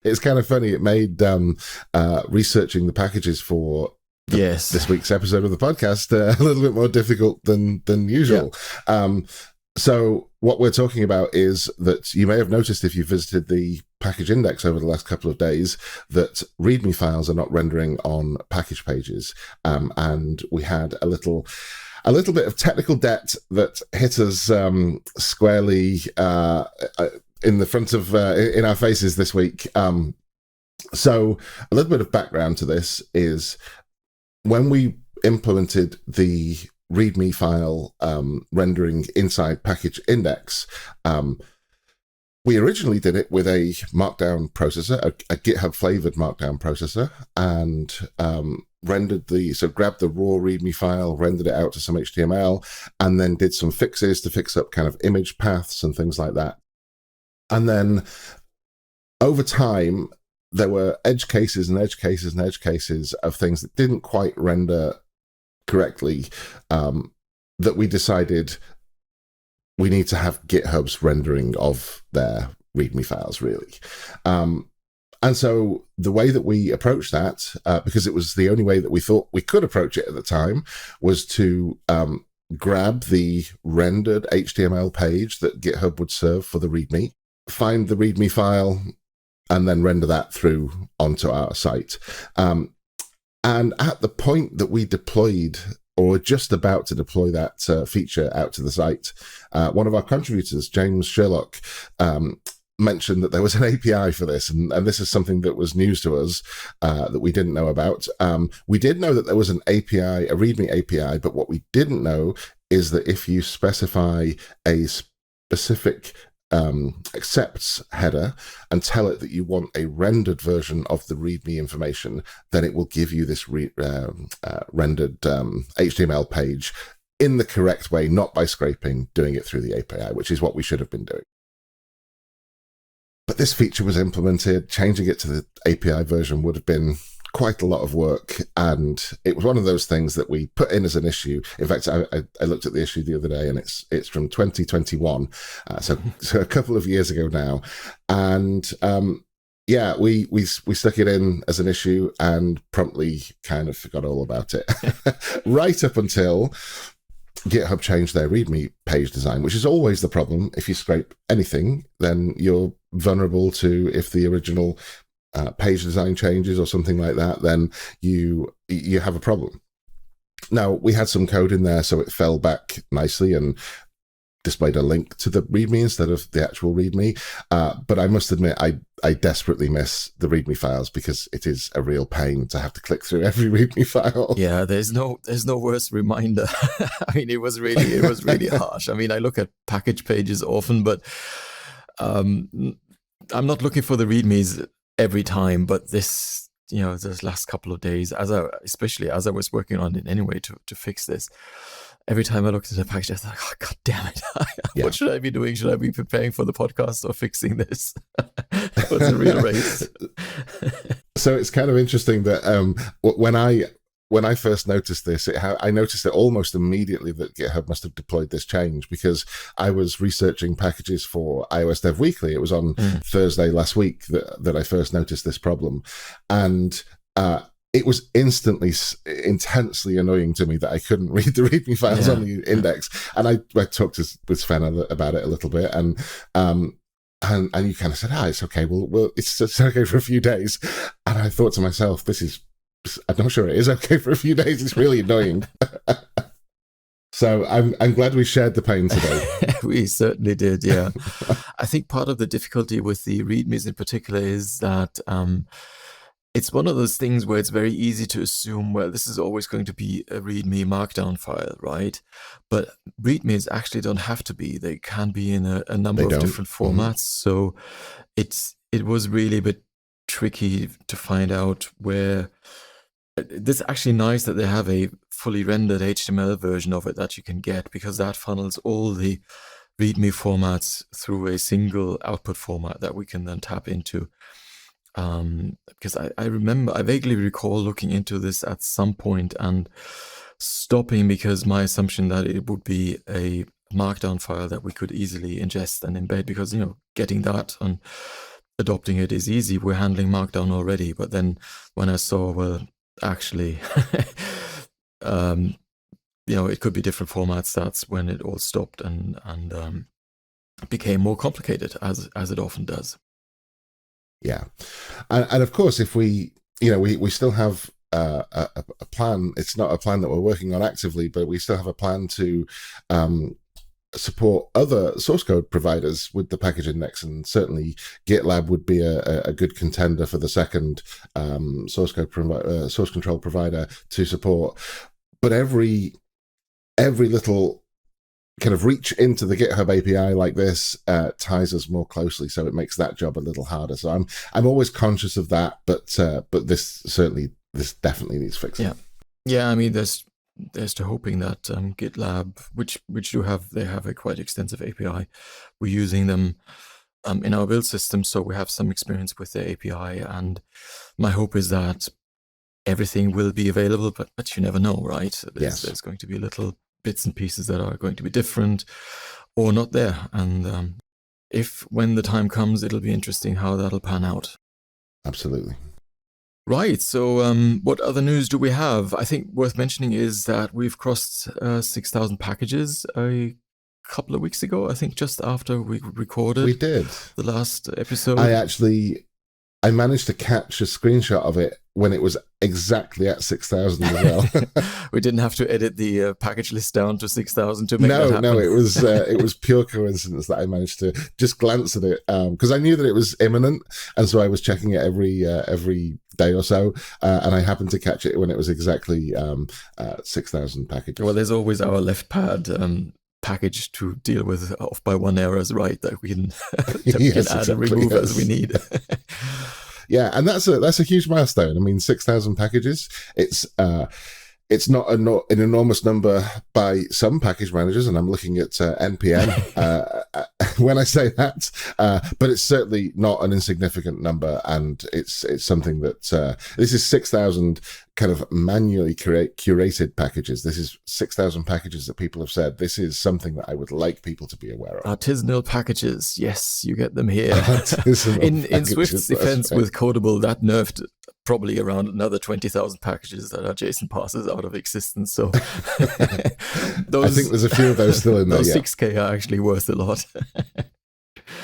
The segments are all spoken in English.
It's kind of funny. It made researching the packages for this week's episode of the podcast a little bit more difficult than usual. Yeah. So what we're talking about is that you may have noticed if you visited the package index over the last couple of days that README files are not rendering on package pages. And we had a little bit of technical debt that hit us squarely in the front of in our faces this week. So a little bit of background to this is when we implemented the README file rendering inside package index, we originally did it with a markdown processor, a GitHub flavored markdown processor, and grabbed the raw README file, rendered it out to some HTML, and then did some fixes to fix up kind of image paths and things like that. And then over time, there were edge cases and edge cases and edge cases of things that didn't quite render correctly, that we decided we need to have GitHub's rendering of their README files, really. And so the way that we approached that, because it was the only way that we thought we could approach it at the time, was to grab the rendered HTML page that GitHub would serve for the README, find the README file, and then render that through onto our site. And at the point that we deployed, or were just about to deploy that feature out to the site, one of our contributors, James Sherlock, mentioned that there was an API for this, and this is something that was news to us that we didn't know about. We did know that there was an API, a README API, but what we didn't know is that if you specify a specific accepts header and tell it that you want a rendered version of the README information, then it will give you this rendered HTML page in the correct way, not by scraping, doing it through the API, which is what we should have been doing. But this feature was implemented. Changing it to the API version would have been quite a lot of work, and it was one of those things that we put in as an issue. In fact, I looked at the issue the other day, and it's from 2021, so a couple of years ago now. And we stuck it in as an issue and promptly kind of forgot all about it, right up until GitHub changed their README page design, which is always the problem. If you scrape anything, then you're vulnerable to, if the original page design changes or something like that, then you have a problem. Now, we had some code in there, so it fell back nicely and displayed a link to the README instead of the actual README. But I must admit, I desperately miss the README files, because it is a real pain to have to click through every README file. Yeah, there's no worse reminder. I mean, it was really harsh. I mean, I look at package pages often, but I'm not looking for the READMEs every time, but this last couple of days, especially as I was working on it anyway to fix this, every time I looked at the package, I thought, oh, God damn it. What should I be doing? Should I be preparing for the podcast or fixing this? It was a real race. So it's kind of interesting that when I first noticed this, I noticed it almost immediately that GitHub must have deployed this change, because I was researching packages for iOS Dev Weekly. It was on Thursday last week that I first noticed this problem. And it was instantly intensely annoying to me that I couldn't read the README files on the index. And I talked with Sven about it a little bit, and you kind of said, it's okay. Well, it's okay for a few days. And I thought to myself, I'm not sure it is okay for a few days. It's really annoying. So I'm glad we shared the pain today. We certainly did, yeah. I think part of the difficulty with the READMEs in particular is that it's one of those things where it's very easy to assume, well, this is always going to be a README markdown file, right? But READMEs actually don't have to be. They can be in a number of different formats. So it was really a bit tricky to find out where. It's actually nice that they have a fully rendered HTML version of it that you can get, because that funnels all the README formats through a single output format that we can then tap into. Because I vaguely recall looking into this at some point and stopping, because my assumption that it would be a markdown file that we could easily ingest and embed, because, getting that on adopting it is easy. We're handling Markdown already. But then when I saw, well, actually, it could be different formats, that's when it all stopped and became more complicated, as it often does. Yeah. And of course, if we still have a plan. It's not a plan that we're working on actively, but we still have a plan to support other source code providers with the package index, and certainly GitLab would be a good contender for the second source control provider to support. But every little kind of reach into the GitHub API like this ties us more closely, so it makes that job a little harder. So I'm always conscious of that, but this definitely needs fixing. Yeah. I mean, there's to hoping that GitLab, which they have a quite extensive API, we're using them in our build system, so we have some experience with the API, and my hope is that everything will be available, but you never know, right? There's going to be little bits and pieces that are going to be different or not there, and when the time comes, it'll be interesting how that'll pan out. Absolutely. Right, so what other news do we have? I think worth mentioning is that we've crossed 6,000 packages a couple of weeks ago, I think just after we recorded. We did. The last episode. I managed to catch a screenshot of it when it was exactly at 6,000 as well. We didn't have to edit the package list down to 6,000 to make that happen. No, it was pure coincidence that I managed to just glance at it, because I knew that it was imminent, and so I was checking it every day or so, and I happened to catch it when it was exactly 6,000 packages. Well, there's always our left pad package to deal with off by one errors, right? That we can, add and remove as we need. Yeah, and that's a huge milestone. I mean, 6,000 packages. It's not an enormous number by some package managers, and I'm looking at NPM when I say that, but it's certainly not an insignificant number, and it's something that this is 6,000 kind of manually curated packages. This is 6,000 packages that people have said, this is something that I would like people to be aware of. Artisanal packages, yes, you get them here. In Swift's defense with Codable, that nerfed probably around another 20,000 packages that are JSON parsers out of existence. So I think there's a few of those still in there. Those 6K are actually worth a lot.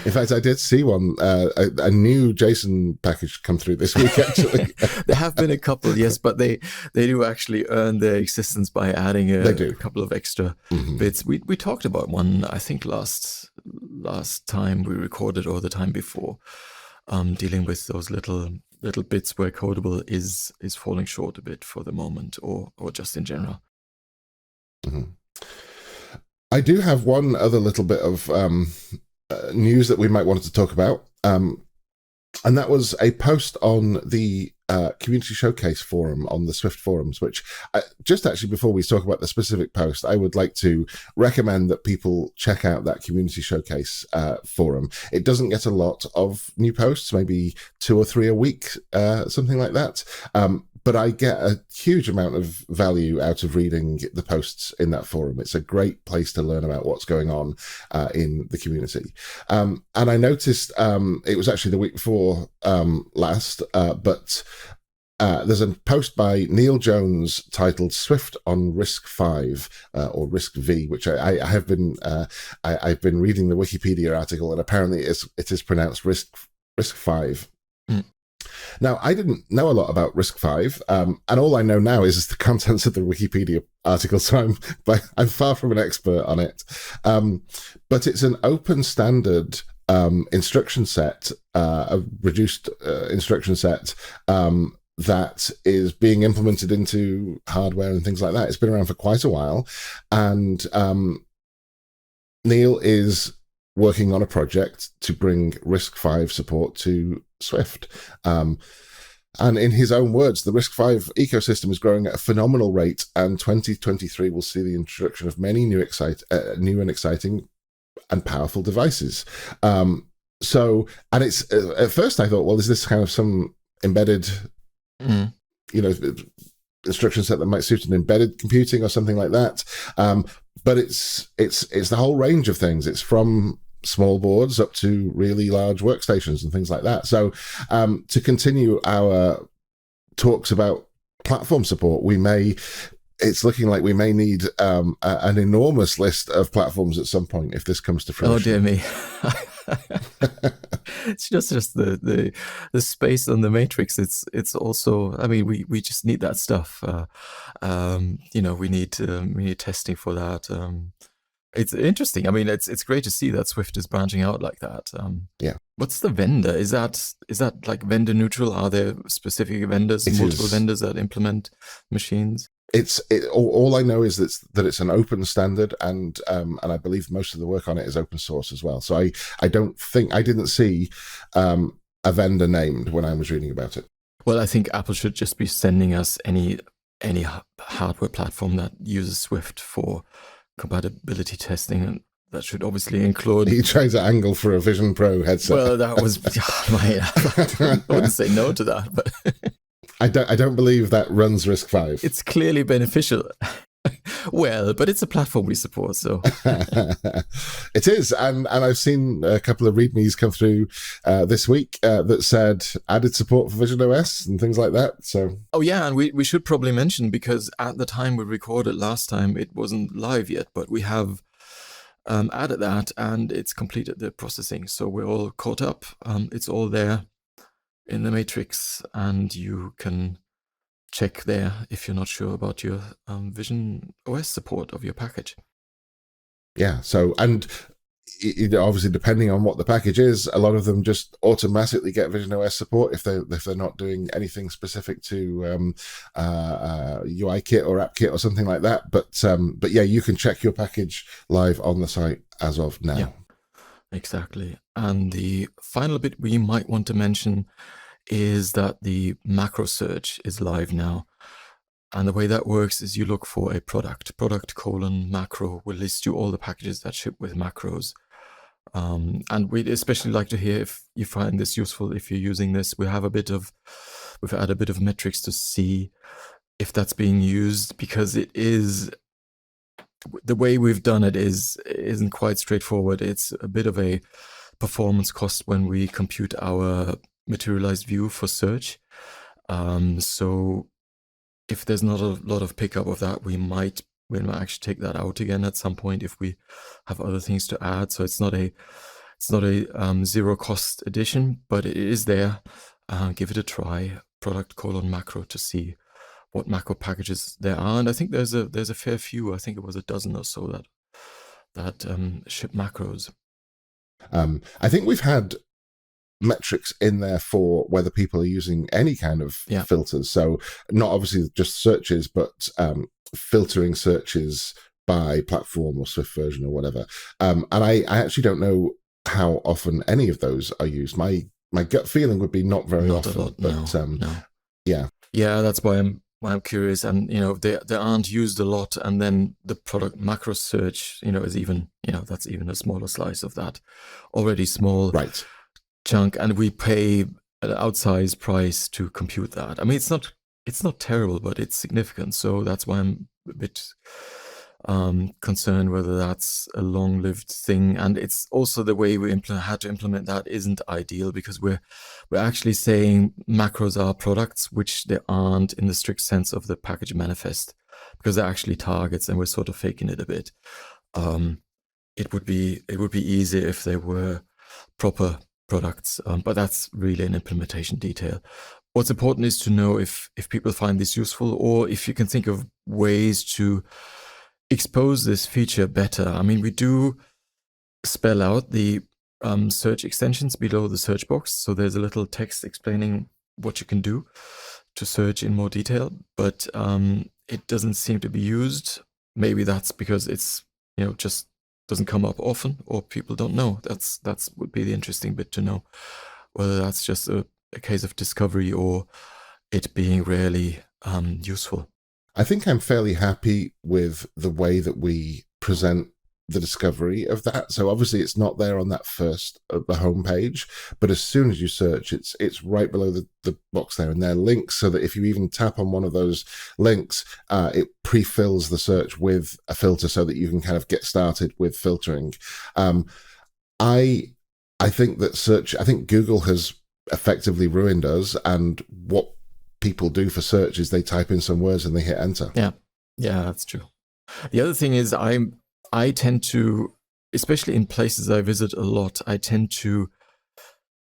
In fact, I did see one, a new JSON package come through this week, actually. There have been a couple, yes, but they do actually earn their existence by adding a couple of extra bits. We talked about one, I think, last time we recorded or the time before, dealing with those little bits where Codable is falling short a bit for the moment, or just in general. Mm-hmm. I do have one other little bit of news that we might want to talk about, and that was a post on the Community Showcase forum on the Swift forums, which just actually before we talk about the specific post, I would like to recommend that people check out that Community Showcase forum. It doesn't get a lot of new posts, maybe 2 or 3 a week, something like that. But I get a huge amount of value out of reading the posts in that forum. It's a great place to learn about what's going on in the community. And I noticed it was actually the week before last, but there's a post by Neil Jones titled "Swift on RISC-V" or RISC-V, which I have been I've been reading the Wikipedia article, and apparently it is pronounced RISC-V. Now, I didn't know a lot about RISC-V, and all I know now is the contents of the Wikipedia article, so I'm far from an expert on it. But it's an open standard instruction set, a reduced instruction set that is being implemented into hardware and things like that. It's been around for quite a while, and Neil is working on a project to bring RISC-V support to Swift. And in his own words, the RISC-V ecosystem is growing at a phenomenal rate, and 2023 will see the introduction of many new and exciting and powerful devices. And it's at first I thought, well, is this kind of some embedded, instruction set that might suit an embedded computing or something like that? But it's the whole range of things. It's from small boards up to really large workstations and things like that. So to continue our talks about platform support, it's looking like we may need an enormous list of platforms at some point if this comes to fruition. Oh dear me. It's just the space on the matrix. It's also, I mean, we just need that stuff. We need testing for that. It's interesting. I mean, it's great to see that Swift is branching out like that. Yeah. What's the vendor? Is that like vendor neutral? Are there specific vendors, multiple vendors that implement machines? All I know is that it's an open standard, and I believe most of the work on it is open source as well. So I didn't see a vendor named when I was reading about it. Well, I think Apple should just be sending us any hardware platform that uses Swift for compatibility testing, and that should obviously include. He tried to angle for a Vision Pro headset. Well, that was I wouldn't say no to that, but I don't believe that runs RISC-V. It's clearly beneficial. Well, but it's a platform we support, so it is, and I've seen a couple of READMEs come through this week that said added support for Vision OS and things like that. So and we should probably mention, because at the time we recorded last time, it wasn't live yet, but we have added that, and it's completed the processing, so we're all caught up. It's all there in the matrix, and you can check there if you're not sure about your Vision OS support of your package. Yeah, so, and obviously depending on what the package is, a lot of them just automatically get Vision OS support if they're not doing anything specific to UIKit or AppKit or something like that. But yeah, you can check your package live on the site as of now. Yeah, exactly. And the final bit we might want to mention is that the macro search is live now. And the way that works is you look for a product macro will list you all the packages that ship with macros. And we'd especially like to hear if you find this useful, if you're using this. We've added a bit of metrics to see if that's being used, because it is, the way we've done it isn't quite straightforward. It's a bit of a performance cost when we compute our materialized view for search. So if there's not a lot of pickup of that, we might actually take that out again at some point if we have other things to add. So it's not a zero cost addition, but it is there. Give it a try, product::macro, to see what macro packages there are. And I think there's a fair few. I think it was a dozen or so that ship macros. I think we've had metrics in there for whether people are using any kind of filters. So not obviously just searches, but filtering searches by platform or Swift version or whatever. And I actually don't know how often any of those are used. My gut feeling would be not very often. A lot, but no. Yeah, that's why I'm curious. And they aren't used a lot. And then the product macro search, is even that's even a smaller slice of that already small. Right. Chunk, and we pay an outsized price to compute that. I mean, it's not terrible, but it's significant. So that's why I'm a bit concerned whether that's a long-lived thing. And it's also the way we had to implement that isn't ideal, because we're actually saying macros are products, which they aren't in the strict sense of the package manifest, because they're actually targets, and we're sort of faking it a bit. It would be easier if they were proper products, but that's really an implementation detail. What's important is to know if people find this useful, or if you can think of ways to expose this feature better. I mean, we do spell out the search extensions below the search box, so there's a little text explaining what you can do to search in more detail, but it doesn't seem to be used. Maybe that's because it's just doesn't come up often, or people don't know. That's would be the interesting bit to know, whether that's just a case of discovery or it being rarely useful. I think I'm fairly happy with the way that we present the discovery of that. So obviously it's not there on that first the home page, but as soon as you search, it's right below the box there, and there are links, so that if you even tap on one of those links, it pre-fills the search with a filter so that you can kind of get started with filtering. I think that search. I think Google has effectively ruined us. And what people do for search is they type in some words and they hit enter. Yeah, that's true. The other thing is I tend to, especially in places I visit a lot, I tend to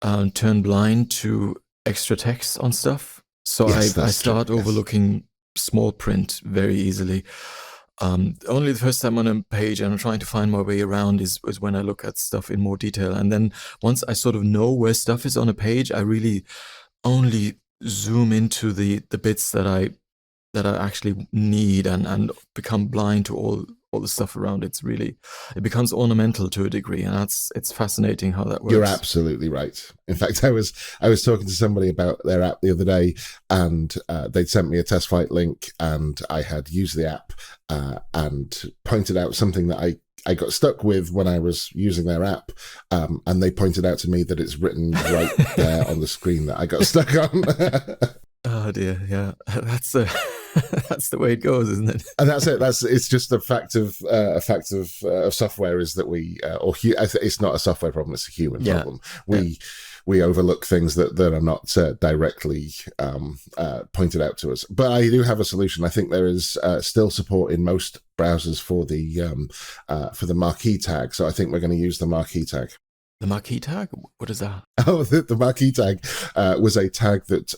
turn blind to extra text on stuff. So Yes, I that's start true, yes. overlooking small print very easily. Only the first time on a page and I'm trying to find my way around is when I look at stuff in more detail. And then once I sort of know where stuff is on a page, I really only zoom into the bits that I actually need and become blind to all the stuff around. It becomes ornamental to a degree, and it's fascinating how that works. You're absolutely right. In fact, I was talking to somebody about their app the other day, and they'd sent me a test flight link, and I had used the app and pointed out something that I got stuck with when I was using their app, and they pointed out to me that it's written right there on the screen that I got stuck on. Oh dear, yeah, that's that's the way it goes, isn't it? And that's it. It's just a fact of software is that it's not a software problem; it's a human problem. We overlook things that are not directly pointed out to us. But I do have a solution. I think there is still support in most browsers for the marquee tag. So I think we're going to use the marquee tag. The marquee tag? What is that? Oh, the marquee tag was a tag that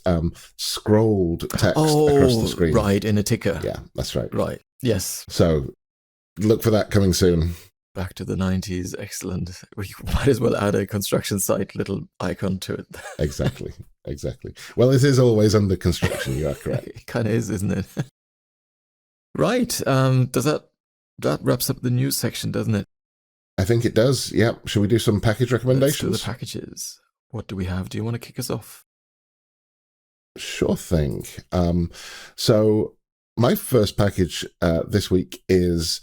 scrolled text across the screen. Right, in a ticker. Yeah, that's right. Right, yes. So look for that coming soon. Back to the 90s. Excellent. We might as well add a construction site little icon to it. Exactly. Well, it is always under construction. You are correct. It kind of is, isn't it? Right. Does that wraps up the news section, doesn't it? I think it does. Yeah. Should we do some package recommendations? Let's do the packages. What do we have? Do you want to kick us off? Sure thing. So my first package this week is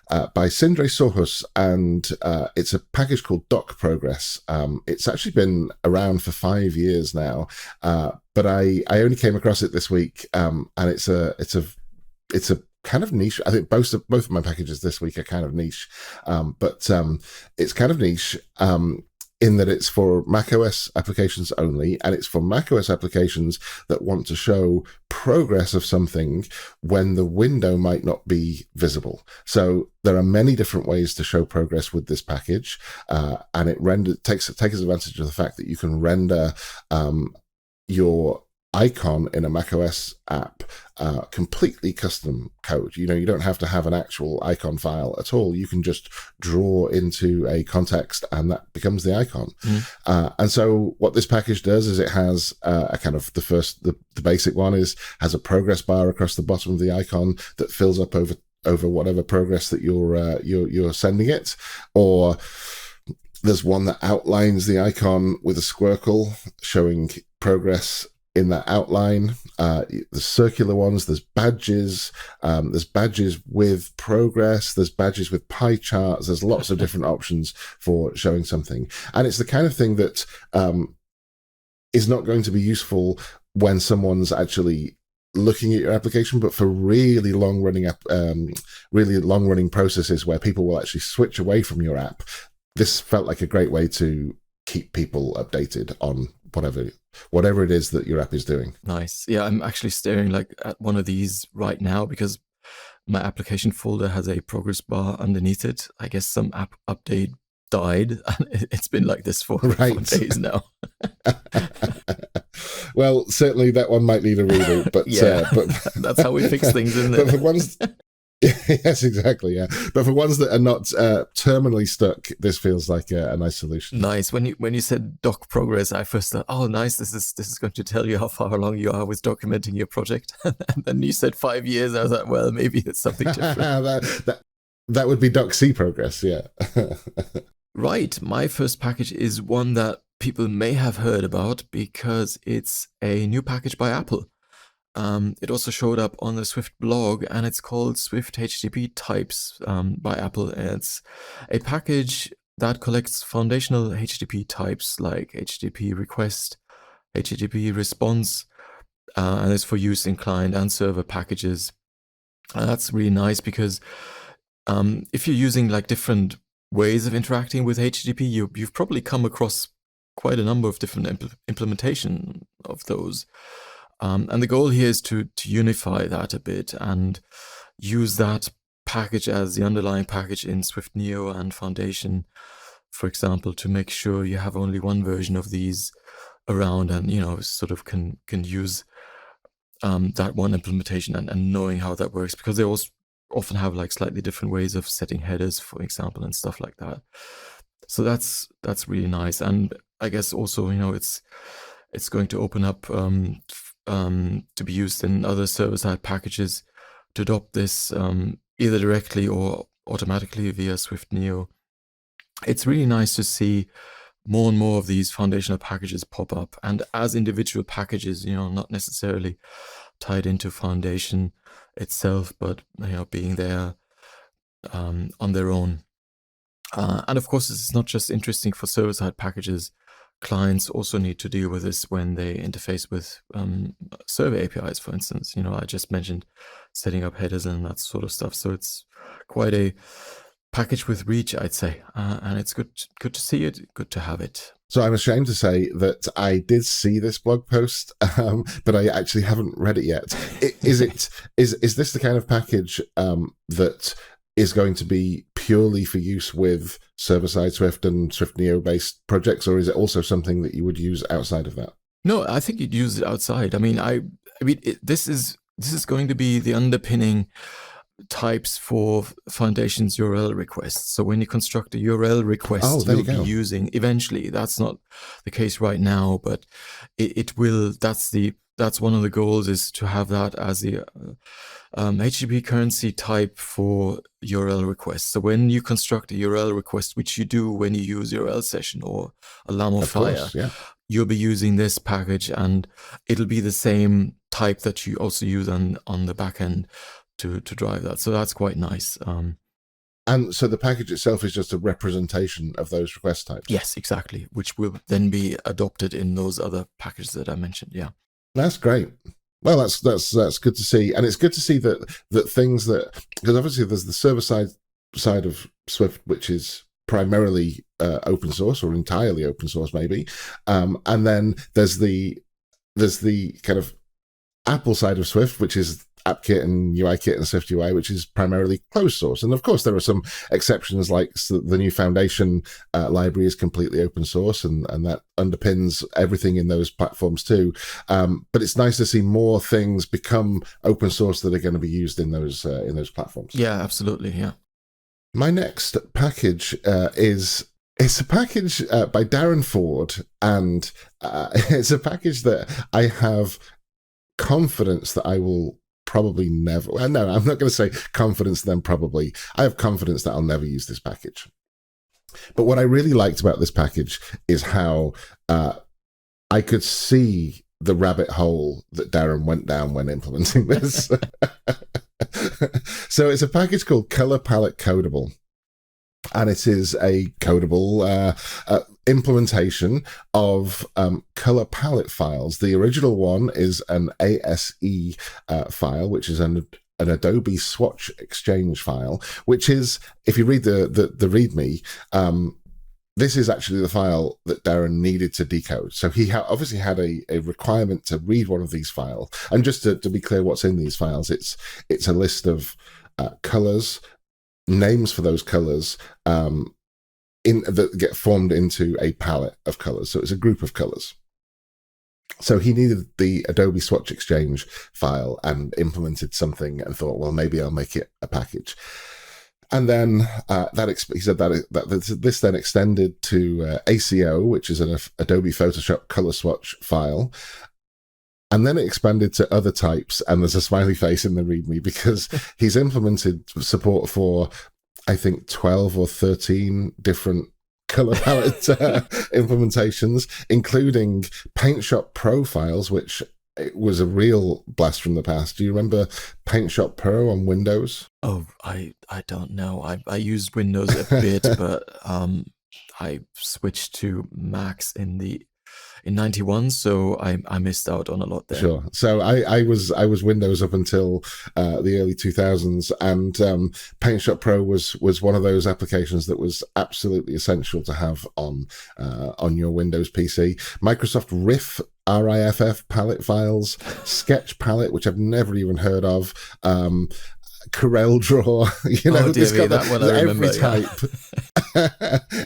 by Sindre Sohus, and it's a package called Doc Progress. It's actually been around for 5 years now, but I only came across it this week, and it's a kind of niche. I think both of my packages this week are kind of niche, but it's kind of niche in that it's for macOS applications only, and it's for macOS applications that want to show progress of something when the window might not be visible. So there are many different ways to show progress with this package, and it takes advantage of the fact that you can render your icon in a macOS app completely custom code. You don't have to have an actual icon file at all. You can just draw into a context and that becomes the icon. And so what this package does is it has a kind of the basic one has a progress bar across the bottom of the icon that fills up over whatever progress that you're sending it, or there's one that outlines the icon with a squircle showing progress in that outline. The circular ones, there's badges with progress, there's badges with pie charts, there's lots of different options for showing something. And it's the kind of thing that is not going to be useful when someone's actually looking at your application, but for really long running processes where people will actually switch away from your app, this felt like a great way to keep people updated on whatever it is that your app is doing. Nice. Yeah, I'm actually staring at one of these right now because my application folder has a progress bar underneath it. I guess some app update died, and it's been like this for 4 days now. Well, certainly that one might need a reboot, but but that's how we fix things, isn't it? But for ones, yes, exactly, yeah. But for ones that are not terminally stuck, this feels like a nice solution. Nice. When you said Doc Progress, I first thought, oh, nice. This is going to tell you how far along you are with documenting your project. And then you said 5 years. I was like, well, maybe it's something different. that would be Doc C Progress, yeah. Right. My first package is one that people may have heard about because it's a new package by Apple. It also showed up on the Swift blog, and it's called Swift HTTP Types by Apple. And it's a package that collects foundational HTTP types like HTTP request, HTTP response, and it's for use in client and server packages. And that's really nice because if you're using different ways of interacting with HTTP. You've probably come across quite a number of different implementation of those. And the goal here is to unify that a bit and use that package as the underlying package in Swift Neo and Foundation, for example, to make sure you have only one version of these around, and sort of can use that one implementation and knowing how that works, because they also often have like slightly different ways of setting headers, for example, and stuff like that. So that's really nice. And I guess also it's going to open up to be used in other server-side packages to adopt this either directly or automatically via Swift Neo. It's really nice to see more and more of these foundational packages pop up, and as individual packages, not necessarily tied into Foundation itself, but being there on their own. And of course, it's not just interesting for server-side packages. Clients also need to deal with this when they interface with server APIs, for instance. I just mentioned setting up headers and that sort of stuff. So it's quite a package with reach, I'd say, and it's good to see it, good to have it. So I'm ashamed to say that I did see this blog post, but I actually haven't read it yet. Is this the kind of package that is going to be purely for use with server-side Swift and Swift Neo-based projects, or is it also something that you would use outside of that? No, I think you'd use it outside. This is going to be the underpinning types for Foundation's URL requests. So when you construct a URL request, you'll be using eventually. That's not the case right now, but it will. That's one of the goals, is to have that as the HTTP currency type for URL requests. So when you construct a URL request, which you do when you use URL session or Alarm or Fire, you'll be using this package, and it'll be the same type that you also use on the back end to drive that. So that's quite nice. And so the package itself is just a representation of those request types? Yes, exactly, which will then be adopted in those other packages that I mentioned. Yeah. That's great. Well, that's good to see. And it's good to see that things that, because obviously there's the server side of Swift, which is primarily open source or entirely open source maybe. And then there's the kind of Apple side of Swift, which is AppKit and UIKit and Swift UI, which is primarily closed source. And of course, there are some exceptions, like the new Foundation library is completely open source, and that underpins everything in those platforms too. But it's nice to see more things become open source that are going to be used in those platforms. Yeah, absolutely. Yeah. My next package it's a package by Darren Ford, and it's a package that I have confidence that I will probably never. No, I'm not going to say confidence then probably. I have confidence that I'll never use this package. But what I really liked about this package is how I could see the rabbit hole that Darren went down when implementing this. So it's a package called Color Palette Codable. And it is a codable implementation of color palette files. The original one is an ASE file, which is an Adobe Swatch Exchange file, which is, if you read the README, this is actually the file that Darren needed to decode. So he obviously had a requirement to read one of these files. And just to be clear what's in these files, it's a list of colors, names for those colors that get formed into a palette of colors. So it's a group of colors. So he needed the Adobe Swatch Exchange file and implemented something and thought, well, maybe I'll make it a package. And then he said that this then extended to ACO, which is an Adobe Photoshop color swatch file. And then it expanded to other types, and there's a smiley face in the README because he's implemented support for, I think, 12 or 13 different color palette implementations, including Paint Shop Pro files, which was a real blast from the past. Do you remember Paint Shop Pro on Windows? Oh, I don't know. I used Windows a bit, but I switched to Macs in the in 91, so I missed out on a lot there. Sure. So I was Windows up until the early 2000s, and PaintShop Pro was one of those applications that was absolutely essential to have on your Windows PC. Microsoft RIFF, RIFF palette files, Sketch palette, which I've never even heard of. Corel Draw, this got that one I remember,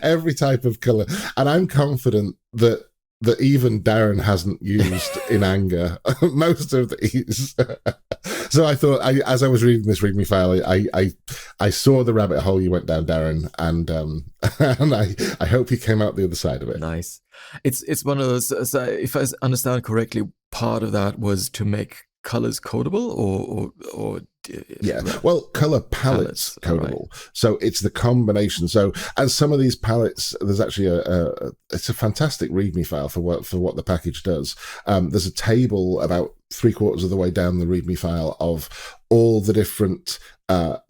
every type of color, and I'm confident that even Darren hasn't used in anger most of these. So I thought, as I was reading this README file, I saw the rabbit hole you went down, Darren, and I hope you came out the other side of it. Nice. It's one of those. So if I understand correctly, part of that was to make colors codable, or yeah, well, color palettes codable. Right. So it's the combination. So as some of these palettes, there's actually it's a fantastic README file for what the package does. There's a table about 3/4 of the way down the README file of all the different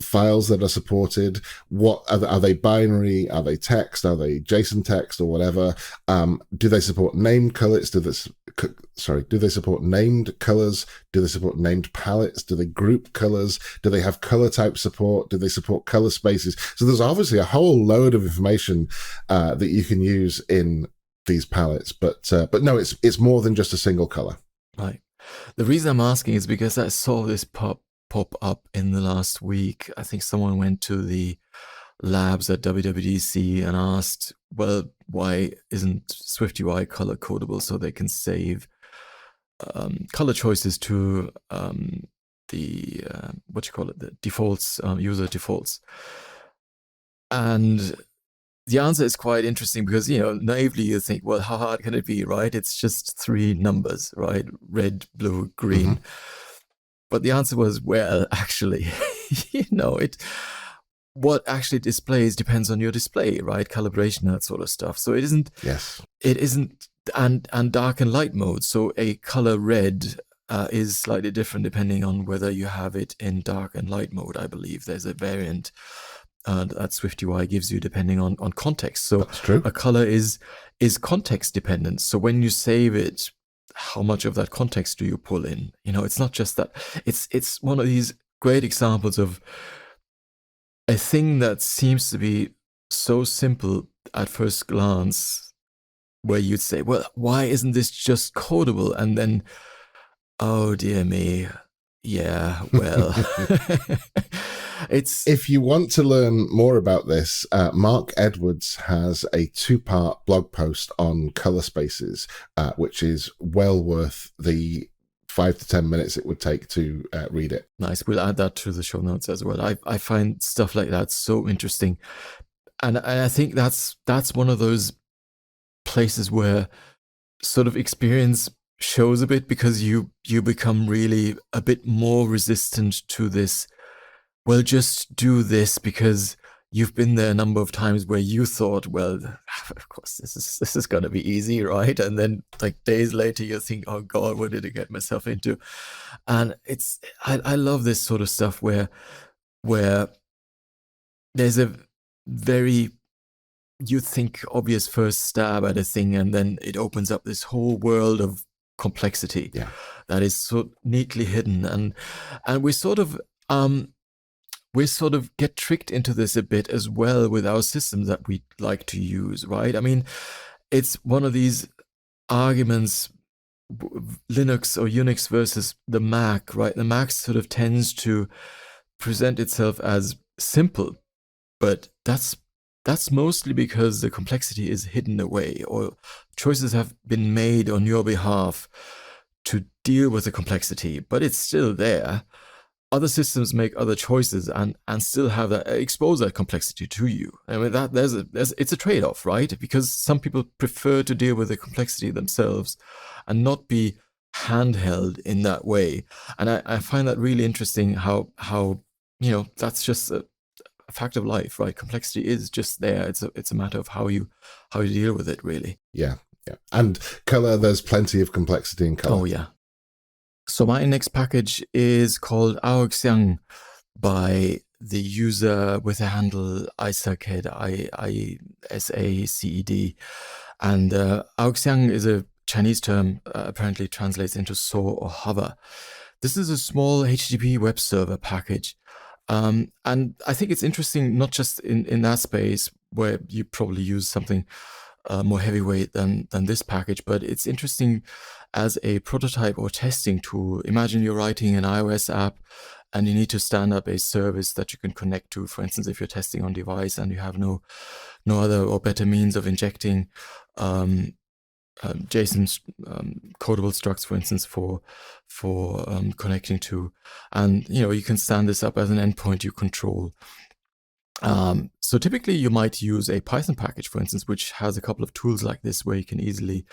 files that are supported. What are they binary? Are they text? Are they JSON text or whatever? Do they support named colors? Do they support named colors? Do they support named palettes? Do they group colors? Do they have color type support? Do they support color spaces? So there's obviously a whole load of information that you can use in these palettes, but no, it's more than just a single color. Right. The reason I'm asking is because I saw this pop up in the last week. I think someone went to the labs at WWDC and asked, well, why isn't SwiftUI color codable so they can save color choices to the the defaults, user defaults. And the answer is quite interesting because, naively you think, well, how hard can it be, right? It's just 3 numbers, right? Red, blue, green. Mm-hmm. But the answer was, well, actually, what actually displays depends on your display, right? Calibration, that sort of stuff. So it isn't, and dark and light mode. So a color red is slightly different depending on whether you have it in dark and light mode. I believe there's a variant that SwiftUI gives you depending on context. So that's true. A color is context dependent. So when you save it, how much of that context do you pull in? It's not just that. It's one of these great examples of a thing that seems to be so simple at first glance, where you'd say, well, why isn't this just codable? And then, oh dear me, yeah, well. If you want to learn more about this, Mark Edwards has a 2-part blog post on color spaces, which is well worth the 5 to 10 minutes it would take to read it. Nice. We'll add that to the show notes as well. I find stuff like that so interesting. And I think that's one of those places where sort of experience shows a bit, because you become really a bit more resistant to this. Well, just do this because you've been there a number of times where you thought, well, of course, this is going to be easy, right? And then like days later, you think, oh God, what did I get myself into? And I love this sort of stuff where there's a very, you think, obvious first stab at a thing, and then it opens up this whole world of complexity that is so neatly hidden. And we sort of get tricked into this a bit as well with our systems that we like to use, right? I mean, it's one of these arguments, Linux or Unix versus the Mac, right? The Mac sort of tends to present itself as simple, but that's mostly because the complexity is hidden away, or choices have been made on your behalf to deal with the complexity, but it's still there. Other systems make other choices and still have that, expose that complexity to you. I mean, it's a trade-off, right? Because some people prefer to deal with the complexity themselves and not be handheld in that way. And I find that really interesting how that's just a fact of life, right? Complexity is just there. It's a matter of how you deal with it, really. Yeah. And color, there's plenty of complexity in color. Oh yeah. So my next package is called Aoxiang by the user with the handle Isaced, ISACED. And Aoxiang is a Chinese term apparently translates into soar or hover. This is a small HTTP web server package. And I think it's interesting, not just in that space where you probably use something more heavyweight than this package, but it's interesting as a prototype or testing tool. Imagine you're writing an iOS app and you need to stand up a service that you can connect to. For instance, if you're testing on device and you have no other or better means of injecting JSON codable structs, for instance, for connecting to, and you can stand this up as an endpoint you control. So typically you might use a Python package, for instance, which has a couple of tools like this where you can easily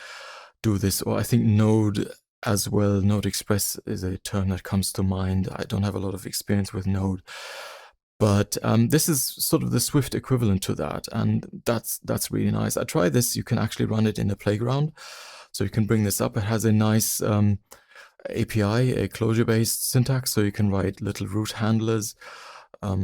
do this. Or I think Node as well. Node Express is a term that comes to mind. I don't have a lot of experience with Node, but this is sort of the Swift equivalent to that, and that's really nice. I tried this. You can actually run it in a playground, so you can bring this up. It has a nice API, a closure-based syntax, so you can write little root handlers.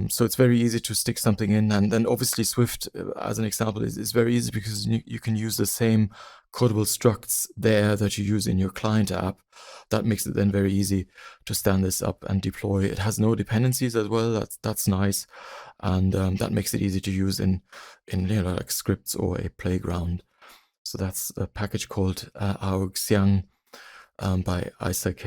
So it's very easy to stick something in, and then obviously Swift, as an example, is very easy because you can use the same codable structs there that you use in your client app. That makes it then very easy to stand this up and deploy. It has no dependencies as well. That's nice, and that makes it easy to use in like scripts or a playground. So that's a package called Aoxiang by Isaac.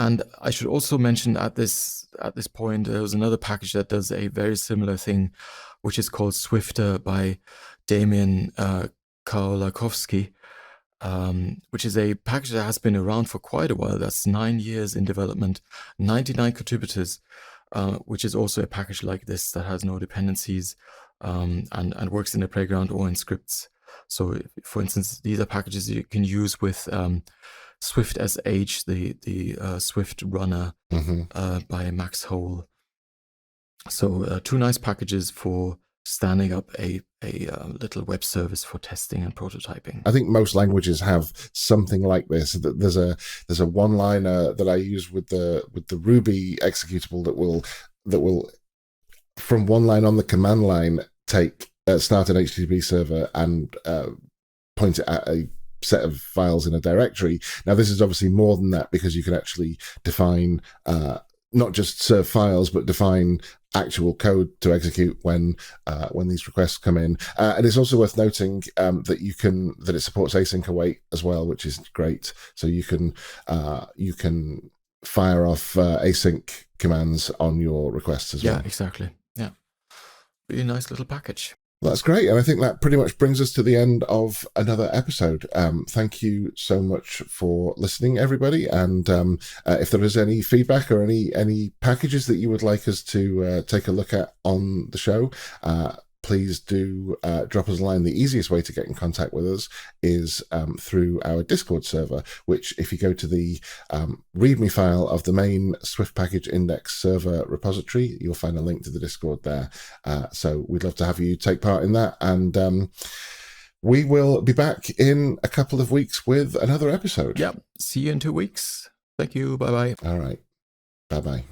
And I should also mention at this point, there was another package that does a very similar thing, which is called Swifter by Damian Kołakowski, which is a package that has been around for quite a while. That's 9 years in development, 99 contributors, which is also a package like this that has no dependencies and works in a playground or in scripts. So, for instance, these are packages you can use with Swift SH, the Swift runner by Max Hole. So 2 nice packages for standing up a little web service for testing and prototyping. I think most languages have something like this. There's a one-liner that I use with the Ruby executable that will from one line on the command line take start an HTTP server and point it at a set of files in a directory. Now, this is obviously more than that because you can actually define not just serve files, but define actual code to execute when these requests come in. And it's also worth noting that it supports async await as well, which is great. So you can fire off async commands on your requests as well. Yeah, exactly. Yeah, really nice little package. That's great. And I think that pretty much brings us to the end of another episode. Thank you so much for listening, everybody. And if there is any feedback or any packages that you would like us to take a look at on the show, please do drop us a line. The easiest way to get in contact with us is through our Discord server, which if you go to the README file of the main Swift package index server repository, you'll find a link to the Discord there. So we'd love to have you take part in that. And we will be back in a couple of weeks with another episode. Yeah. See you in 2 weeks. Thank you. Bye-bye. All right. Bye-bye.